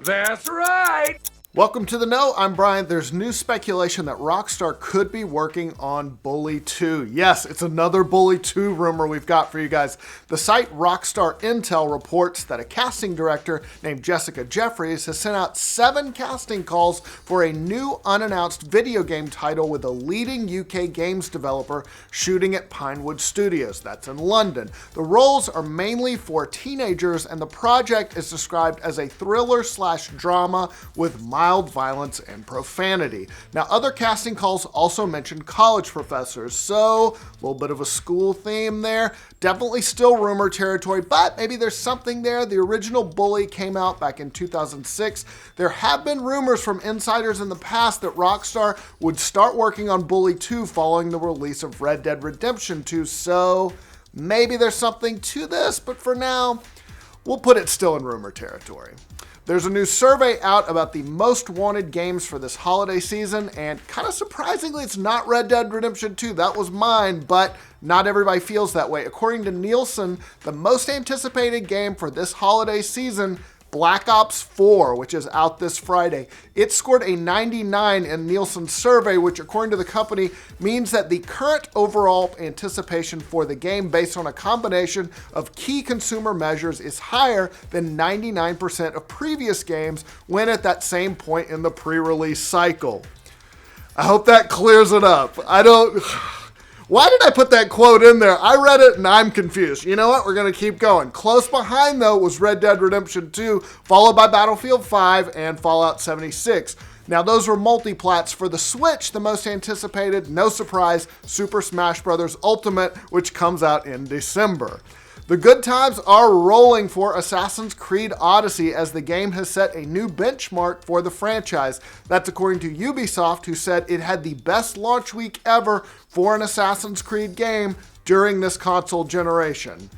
That's right! Welcome to The Know, I'm Brian. There's new speculation that Rockstar could be working on Bully 2. Yes, it's another Bully 2 rumor we've got for you guys. The site Rockstar Intel reports that a casting director named Jessica Jeffries has sent out 7 casting calls for a new unannounced video game title with a leading UK games developer shooting at Pinewood Studios. That's in London. The roles are mainly for teenagers, and the project is described as a thriller/drama with mild violence and profanity. Now, other casting calls also mention college professors, so a little bit of a school theme there. Definitely still rumor territory, but maybe there's something there. The original Bully came out back in 2006. There have been rumors from insiders in the past that Rockstar would start working on Bully 2 following the release of Red Dead Redemption 2, so maybe there's something to this, but for now, we'll put it still in rumor territory. There's a new survey out about the most wanted games for this holiday season, and kind of surprisingly, it's not Red Dead Redemption 2. That was mine, but not everybody feels that way. According to Nielsen, the most anticipated game for this holiday season, Black Ops 4, which is out this Friday. It scored a 99 in Nielsen's survey, which according to the company means that the current overall anticipation for the game based on a combination of key consumer measures is higher than 99% of previous games when at that same point in the pre-release cycle. I hope that clears it up. Why did I put that quote in there? I read it and I'm confused. You know what? We're going to keep going. Close behind, though, was Red Dead Redemption 2, followed by Battlefield 5 and Fallout 76. Now, those were multi-plats. For the Switch, the most anticipated, no surprise, Super Smash Bros. Ultimate, which comes out in December. The good times are rolling for Assassin's Creed Odyssey as the game has set a new benchmark for the franchise. That's according to Ubisoft, who said it had the best launch week ever for an Assassin's Creed game during this console generation.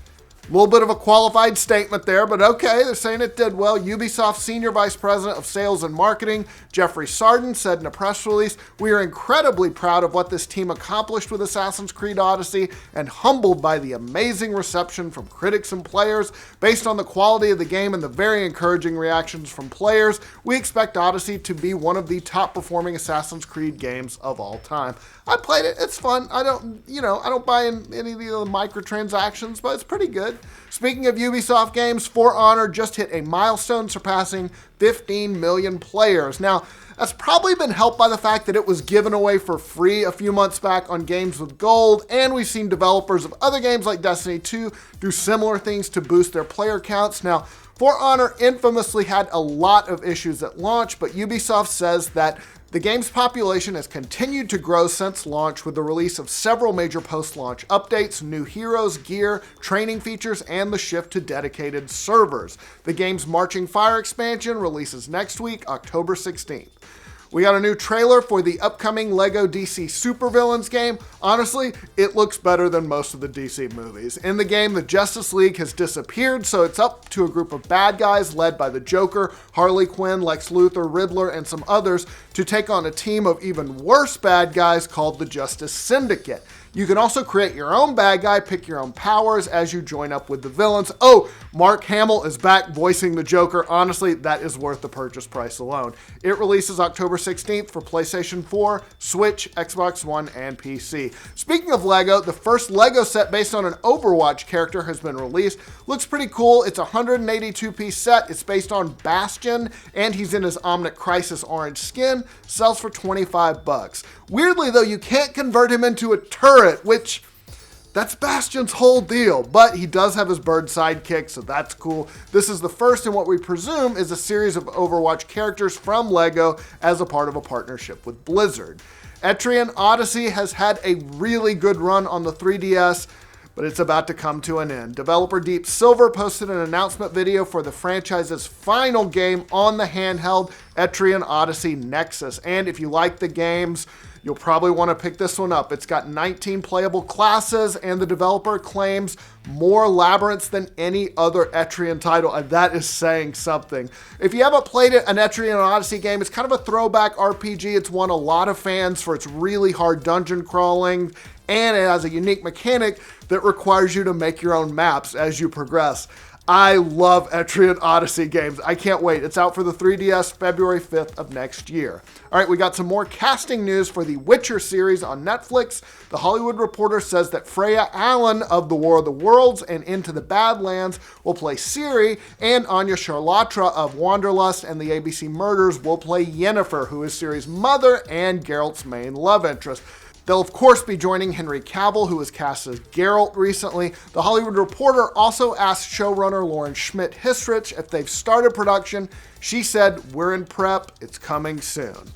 A little bit of a qualified statement there, but okay, they're saying it did well. Ubisoft Senior Vice President of Sales and Marketing, Jeffrey Sarden, said in a press release, "We are incredibly proud of what this team accomplished with Assassin's Creed Odyssey and humbled by the amazing reception from critics and players. Based on the quality of the game and the very encouraging reactions from players, we expect Odyssey to be one of the top performing Assassin's Creed games of all time." I played it, it's fun. I don't buy in any of the microtransactions, but it's pretty good. Speaking of Ubisoft games, For Honor just hit a milestone surpassing 15 million players. Now, that's probably been helped by the fact that it was given away for free a few months back on Games with Gold, and we've seen developers of other games like Destiny 2 do similar things to boost their player counts. Now, For Honor infamously had a lot of issues at launch, but Ubisoft says that the game's population has continued to grow since launch with the release of several major post-launch updates, new heroes, gear, training features, and the shift to dedicated servers. The game's Marching Fire expansion releases next week, October 16th. We got a new trailer for the upcoming LEGO DC Supervillains game. Honestly, it looks better than most of the DC movies. In the game, the Justice League has disappeared, so it's up to a group of bad guys led by the Joker, Harley Quinn, Lex Luthor, Riddler, and some others to take on a team of even worse bad guys called the Justice Syndicate. You can also create your own bad guy, pick your own powers as you join up with the villains. Oh, Mark Hamill is back voicing the Joker. Honestly, that is worth the purchase price alone. It releases October 16th for PlayStation 4, Switch, Xbox One, and PC. Speaking of LEGO, the first LEGO set based on an Overwatch character has been released. Looks pretty cool. It's a 182-piece set. It's based on Bastion, and he's in his Omnic Crisis orange skin. Sells for $25. Weirdly, though, you can't convert him into a turret, which that's Bastion's whole deal, but he does have his bird sidekick, so that's cool. This is the first in what we presume is a series of Overwatch characters from LEGO as a part of a partnership with Blizzard. ETRIAN Odyssey has had a really good run on the 3DS, but it's about to come to an end. Developer Deep Silver posted an announcement video for the franchise's final game on the handheld ETRIAN Odyssey NEXUS. And if you like the games, you'll probably want to pick this one up. It's got 19 playable classes, and the developer claims more labyrinths than any other ETRIAN title, and that is saying something. If you haven't played an ETRIAN Odyssey game, it's kind of a throwback RPG. It's won a lot of fans for its really hard dungeon crawling, and it has a unique mechanic that requires you to make your own maps as you progress. I love ETRIAN Odyssey games. I can't wait. It's out for the 3DS February 5th of next year. All right, we got some more casting news for the Witcher series on Netflix. The Hollywood Reporter says that Freya Allan of The War of the Worlds and Into the Badlands will play Ciri, and Anya Charlatra of Wanderlust and the ABC Murders will play Yennefer, who is Ciri's mother and Geralt's main love interest. They'll, of course, be joining Henry Cavill, who was cast as Geralt recently. The Hollywood Reporter also asked showrunner Lauren Schmidt-Hissrich if they've started production. She said, "We're in prep. It's coming soon."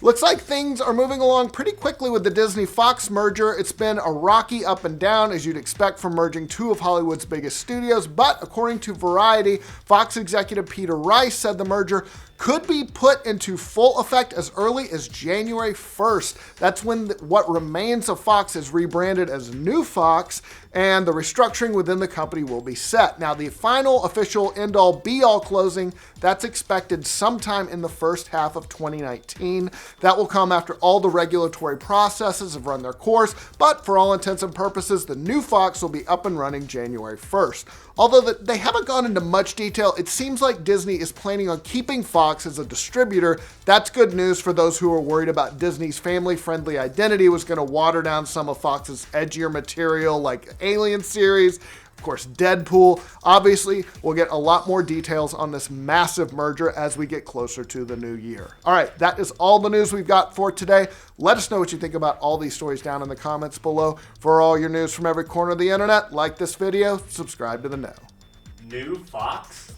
Looks like things are moving along pretty quickly with the Disney-Fox merger. It's been a rocky up and down, as you'd expect from merging two of Hollywood's biggest studios. But according to Variety, Fox executive Peter Rice said the merger could be put into full effect as early as January 1st. That's when what remains of Fox is rebranded as New Fox, and the restructuring within the company will be set. Now, the final official end-all be-all closing, that's expected sometime in the first half of 2019. That will come after all the regulatory processes have run their course, but for all intents and purposes, the New Fox will be up and running January 1st. Although they haven't gone into much detail, it seems like Disney is planning on keeping Fox as a distributor. That's good news for those who are worried about Disney's family-friendly identity was going to water down some of Fox's edgier material like Alien series, of course Deadpool. Obviously, we'll get a lot more details on this massive merger as we get closer to the new year. All right, that is all the news we've got for today. Let us know what you think about all these stories down in the comments below. For all your news from every corner of the internet, like this video, subscribe to the Know. New Fox?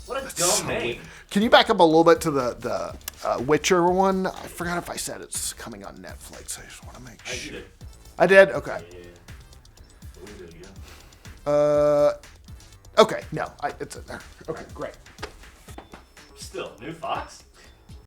What a dumb name. Can you back up a little bit to the Witcher one? I forgot if I said it's coming on Netflix. I just want to make sure. I did? Okay. Yeah. What was it again? Okay, no, it's in there. Okay, great. Still, New Fox?